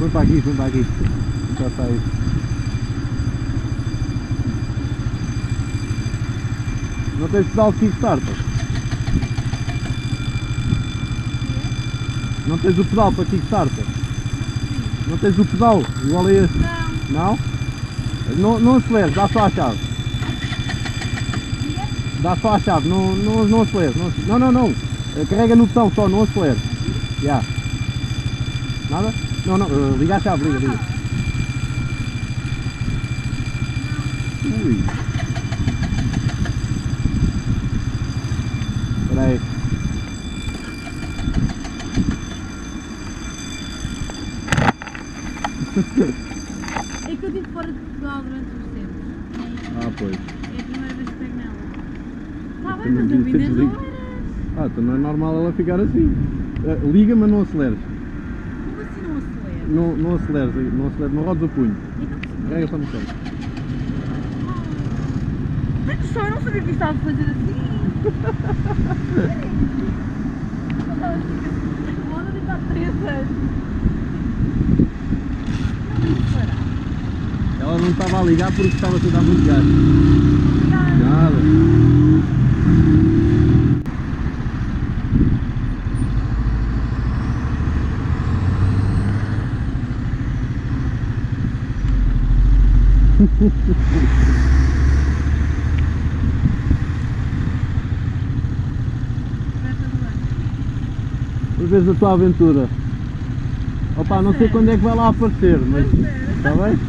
Põe para aqui, põe para aqui. Já está aí. Não tens pedal de kickstarter? Não tens o pedal para kickstarter? Não tens o pedal igual a este? Não. Não? Não aceleres, dá só a chave. Dá só a chave, não aceleres. Não. Carrega no botão só, não aceleres. Já. Nada? Não. Liga a chave, liga. Ui. Espera aí. É que eu estive fora de Portugal durante uns tempos. Ah, pois. É a primeira vez que pego nela. Está bem, Também mas eu vim devia ter desde desligado. horas. Então não é normal ela ficar assim. Liga, mas não aceleres. Como assim não acelera? Não aceleres, não rodes o punho. Então, Carrega só no chão. só eu não sabia que estava a fazer assim. Eu estava assim, o Honda está há 3 anos. Ela não estava a ligar porque estava a dar muito gás. Nada. Vamos ver a tua aventura. Opa, não sei quando é que vai lá aparecer, mas está bem?